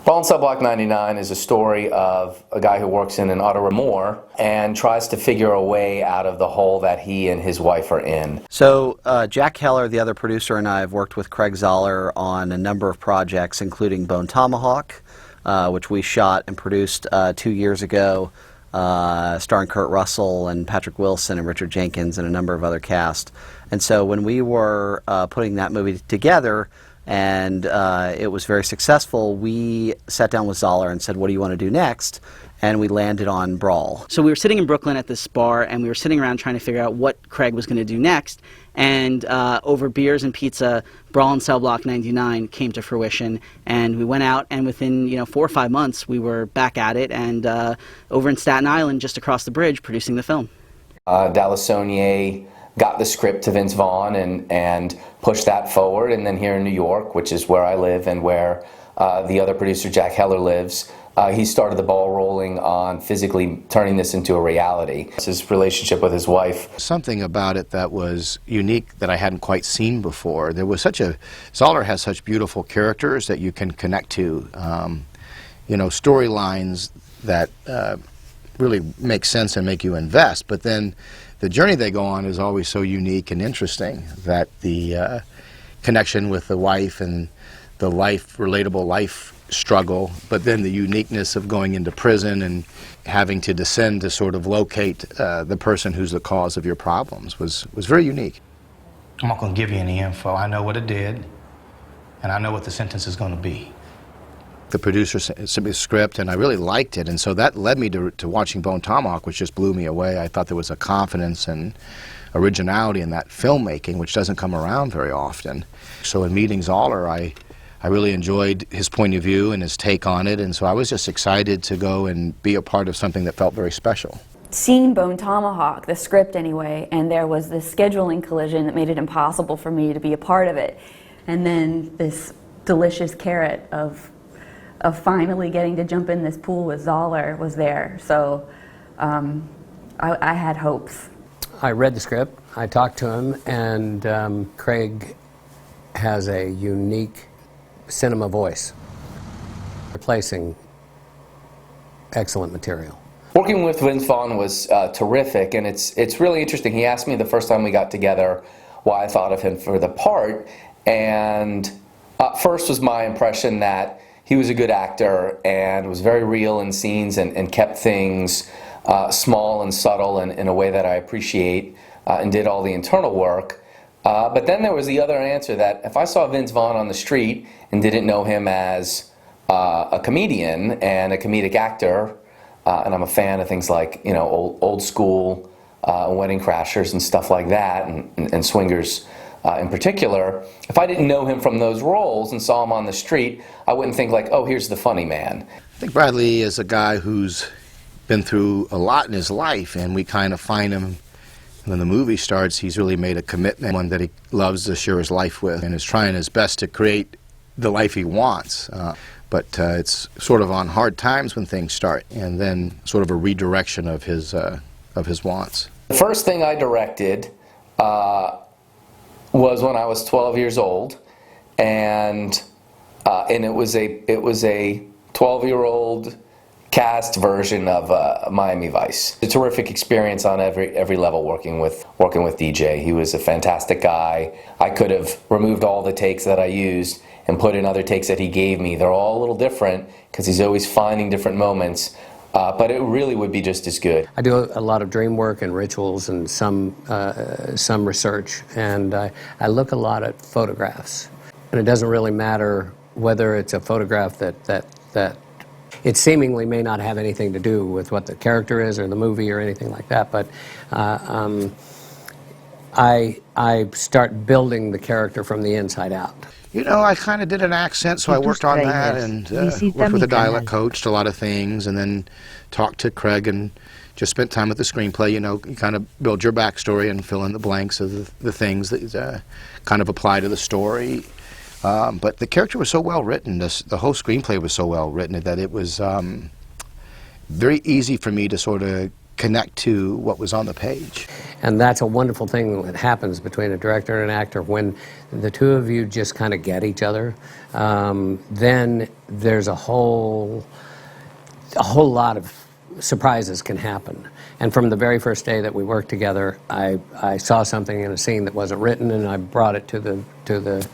BRAWL in Cell Block 99 is a story of a guy who works in an auto repair and tries to figure a way out of the hole that he and his wife are in. So Jack Heller, the other producer, and I have worked with Craig Zoller on a number of projects, including Bone Tomahawk, which we shot and produced 2 years ago, starring Kurt Russell and Patrick Wilson and Richard Jenkins and a number of other cast. And so when we were putting that movie together, and it was very successful, we sat down with Zoller and said, what do you want to do next? And we landed on Brawl. So we were sitting in Brooklyn at this bar, and we were sitting around trying to figure out what Craig was going to do next. And over beers and pizza, Brawl in Cell Block 99 came to fruition. And we went out, and within 4 or 5 months, we were back at it, and over in Staten Island, just across the bridge, producing the film. Dallas Saunier got the script to Vince Vaughn and pushed that forward, and then here in New York, which is where I live and where the other producer Jack Heller lives, he started the ball rolling on physically turning this into a reality. It's his relationship with his wife. Something about it that was unique that I hadn't quite seen before. There was Zoller has such beautiful characters that you can connect to, storylines that really make sense and make you invest, but then the journey they go on is always so unique and interesting that the connection with the wife and the relatable life struggle, but then the uniqueness of going into prison and having to descend to sort of locate the person who's the cause of your problems was very unique. I'm not going to give you any info. I know what it did, and I know what the sentence is going to be. The producer sent me the script, and I really liked it, and so that led me to watching Bone Tomahawk, which just blew me away. I thought there was a confidence and originality in that filmmaking, which doesn't come around very often. So in meeting Zoller, I really enjoyed his point of view and his take on it, and so I was just excited to go and be a part of something that felt very special. Seeing Bone Tomahawk, the script anyway, and there was this scheduling collision that made it impossible for me to be a part of it. And then this delicious carrot of finally getting to jump in this pool with Zoller was there. So I had hopes. I read the script, I talked to him, and Craig has a unique cinema voice, replacing excellent material. Working with Vince Vaughn was terrific, and it's really interesting. He asked me the first time we got together why I thought of him for the part, and first was my impression that he was a good actor and was very real in scenes and kept things small and subtle and in a way that I appreciate, and did all the internal work. But then there was the other answer that if I saw Vince Vaughn on the street and didn't know him as a comedian and a comedic actor, and I'm a fan of things like old school Wedding Crashers and stuff like that, and Swingers in particular, if I didn't know him from those roles and saw him on the street, I wouldn't think like, oh, here's the funny man. I think Bradley is a guy who's been through a lot in his life, and we kind of find him, when the movie starts, he's really made a commitment, one that he loves to share his life with, and is trying his best to create the life he wants. But it's sort of on hard times when things start, and then sort of a redirection of his wants. The first thing I directed was when I was 12 years old, and it was a 12-year-old cast version of Miami Vice. A terrific experience on every level working with DJ. He was a fantastic guy. I could have removed all the takes that I used and put in other takes that he gave me. They're all a little different because he's always finding different moments. But it really would be just as good. I do a lot of dream work and rituals and some research, and I look a lot at photographs. And it doesn't really matter whether it's a photograph that it seemingly may not have anything to do with what the character is or the movie or anything like that, but I start building the character from the inside out. I kind of did an accent, so I worked on that and worked with a dialect coach, a lot of things, and then talked to Craig and just spent time with the screenplay. You kind of build your backstory and fill in the blanks of the things that kind of apply to the story. But the character was so well written, the whole screenplay was so well written that it was very easy for me to sort of connect to what was on the page. And that's a wonderful thing that happens between a director and an actor when the two of you just kind of get each other. Then there's a whole lot of surprises can happen. And from the very first day that we worked together, I saw something in a scene that wasn't written, and I brought it to the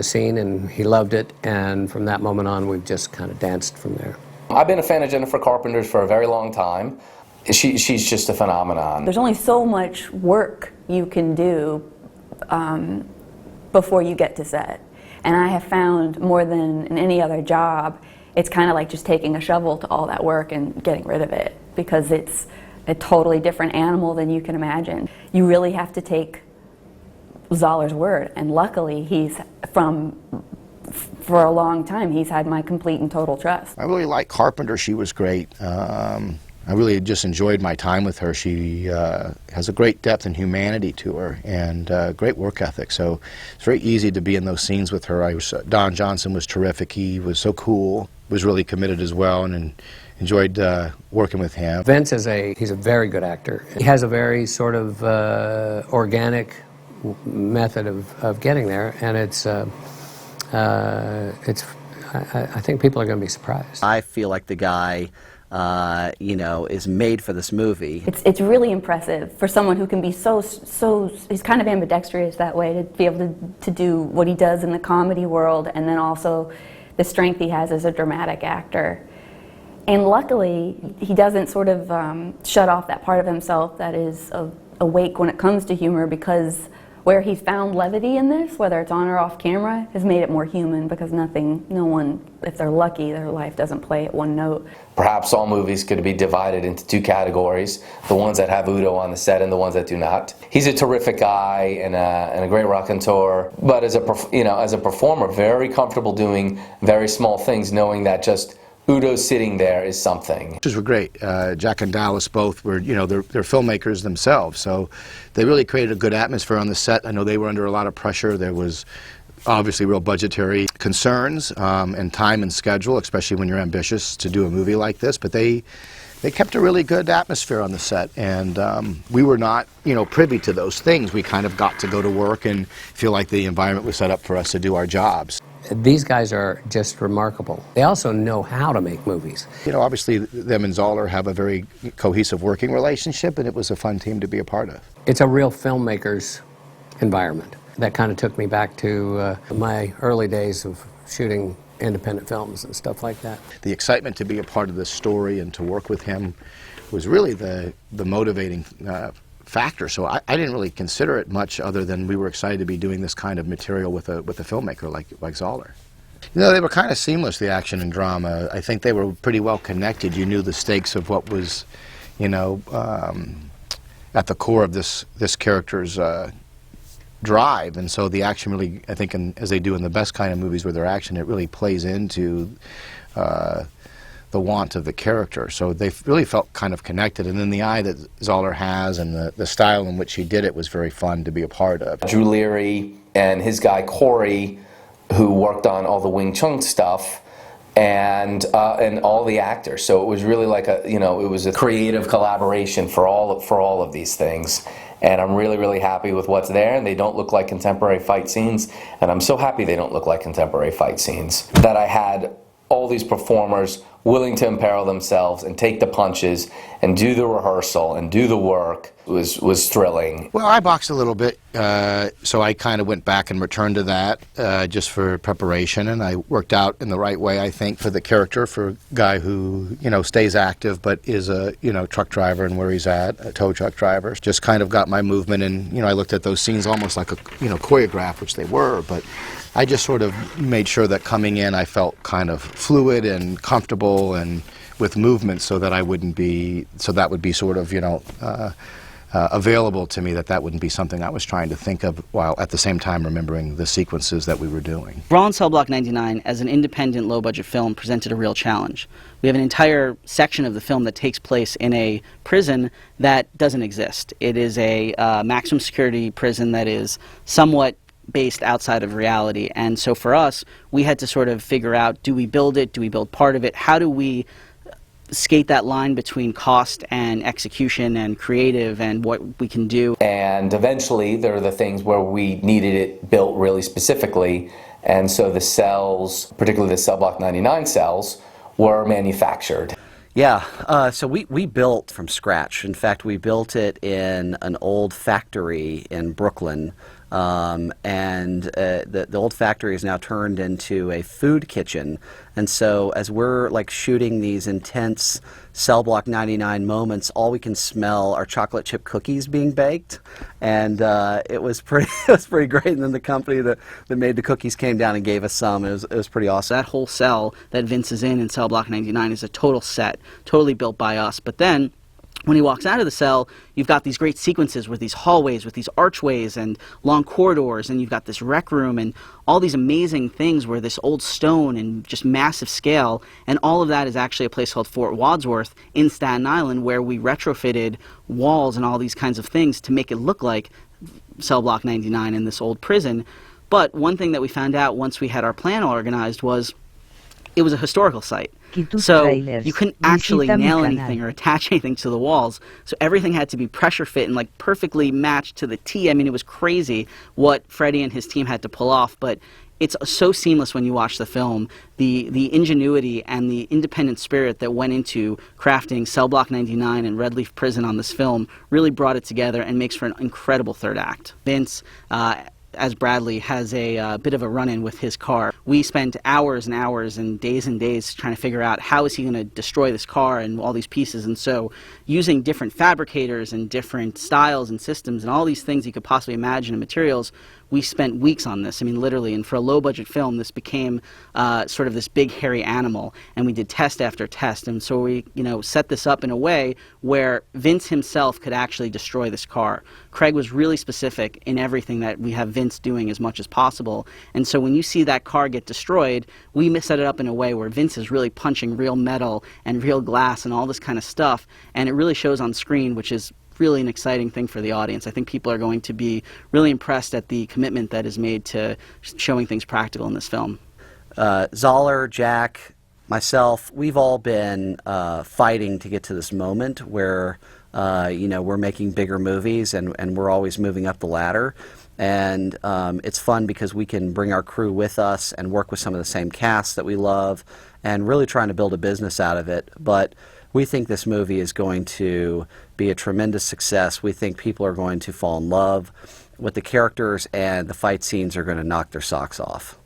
scene, and he loved it. And from that moment on, we've just kind of danced from there. I've been a fan of Jennifer Carpenter's for a very long time. She's just a phenomenon. There's only so much work you can do before you get to set. And I have found more than in any other job, it's kind of like just taking a shovel to all that work and getting rid of it, because it's a totally different animal than you can imagine. You really have to take Zoller's word, and luckily for a long time, he's had my complete and total trust. I really like Carpenter. She was great. I really just enjoyed my time with her. She has a great depth and humanity to her, and great work ethic. So it's very easy to be in those scenes with her. Don Johnson was terrific. He was so cool. Was really committed as well, and enjoyed working with him. Vince he's a very good actor. He has a very sort of organic method of getting there, and I think people are going to be surprised. I feel like the guy, is made for this movie. It's really impressive for someone who can be so he's kind of ambidextrous that way, to be able to do what he does in the comedy world, and then also the strength he has as a dramatic actor. And luckily, he doesn't sort of shut off that part of himself that is awake when it comes to humor, because where he's found levity in this, whether it's on or off camera, has made it more human, because no one, if they're lucky, their life doesn't play at one note. Perhaps all movies could be divided into two categories: the ones that have Udo on the set and the ones that do not. He's a terrific guy and a great raconteur, but as a performer, very comfortable doing very small things, knowing that just Udo sitting there is something. Were great. Jack and Dallas both were, they're filmmakers themselves, so they really created a good atmosphere on the set. I know they were under a lot of pressure. There was obviously real budgetary concerns and time and schedule, especially when you're ambitious to do a movie like this, but they kept a really good atmosphere on the set, and we were not, privy to those things. We kind of got to go to work and feel like the environment was set up for us to do our jobs. These guys are just remarkable. They also know how to make movies. Obviously them and Zoller have a very cohesive working relationship, and it was a fun team to be a part of. It's a real filmmaker's environment. That kind of took me back to my early days of shooting independent films and stuff like that. The excitement to be a part of this story and to work with him was really the motivating factor. So I didn't really consider it much, other than we were excited to be doing this kind of material with a filmmaker like Zoller. They were kind of seamless, the action and drama. I think they were pretty well connected. You knew the stakes of what was, at the core of this character's drive, and so the action really, I think, as they do in the best kind of movies with their action, it really plays into the want of the character. So they really felt kind of connected, and then the eye that Zoller has and the style in which he did it was very fun to be a part of. Drew Leary and his guy Corey, who worked on all the Wing Chun stuff, and all the actors. So it was really like it was a creative collaboration for all of these things. And I'm really, really happy with what's there, and they don't look like contemporary fight scenes, and I'm so happy they don't look like contemporary fight scenes. That I had all these performers willing to imperil themselves and take the punches and do the rehearsal and do the work was thrilling. Well, I boxed a little bit, so I kind of went back and returned to that just for preparation, and I worked out in the right way, I think, for the character, for a guy who, stays active but is a, truck driver and where he's at, a tow truck driver. Just kind of got my movement, and, I looked at those scenes almost like a, choreograph, which they were, but I just sort of made sure that coming in I felt kind of fluid and comfortable and with movement, so that that would be sort of, available to me, that wouldn't be something I was trying to think of, while at the same time remembering the sequences that we were doing. Brawl in Cell Block 99, as an independent, low-budget film, presented a real challenge. We have an entire section of the film that takes place in a prison that doesn't exist. It is a maximum security prison that is somewhat based outside of reality, and so for us, we had to sort of figure out, do we build it, do we build part of it, how do we skate that line between cost and execution and creative and what we can do. And eventually there are the things where we needed it built really specifically, and so the cells, particularly the cell block 99 cells, were manufactured. Yeah, so we built from scratch. In fact, we built it in an old factory in Brooklyn, and the old factory is now turned into a food kitchen. And so as we're like shooting these intense cell block 99 moments, all we can smell are chocolate chip cookies being baked, and it was pretty great. And then the company that made the cookies came down and gave us some. It was pretty awesome. That whole cell that Vince is in cell block 99 is a total set, totally built by us. But then when he walks out of the cell, you've got these great sequences with these hallways, with these archways and long corridors, and you've got this rec room and all these amazing things where this old stone and just massive scale, and all of that is actually a place called Fort Wadsworth in Staten Island, where we retrofitted walls and all these kinds of things to make it look like cell block 99 in this old prison. But one thing that we found out once we had our plan organized was it was a historical site. So you couldn't actually nail anything or attach anything to the walls. So everything had to be pressure fit and like perfectly matched to the T. I mean, it was crazy what Freddie and his team had to pull off, but it's so seamless when you watch the film. The ingenuity and the independent spirit that went into crafting Cell Block 99 and Red Leaf Prison on this film really brought it together and makes for an incredible third act. Vince, as Bradley, has a bit of a run-in with his car. We spent hours and hours and days trying to figure out how is he going to destroy this car and all these pieces. And so using different fabricators and different styles and systems and all these things you could possibly imagine and materials, we spent weeks on this. I mean, literally. And for a low-budget film, this became sort of this big, hairy animal. And we did test after test. And so we, set this up in a way where Vince himself could actually destroy this car. Craig was really specific in everything that we have Vince doing as much as possible. And so when you see that car get destroyed, we set it up in a way where Vince is really punching real metal and real glass and all this kind of stuff. And it really shows on screen, which is really an exciting thing for the audience. I think people are going to be really impressed at the commitment that is made to showing things practical in this film. Zoller, Jack, myself, we've all been fighting to get to this moment where we're making bigger movies and we're always moving up the ladder. And it's fun because we can bring our crew with us and work with some of the same casts that we love and really trying to build a business out of it. But we think this movie is going to be a tremendous success. We think people are going to fall in love with the characters, and the fight scenes are going to knock their socks off.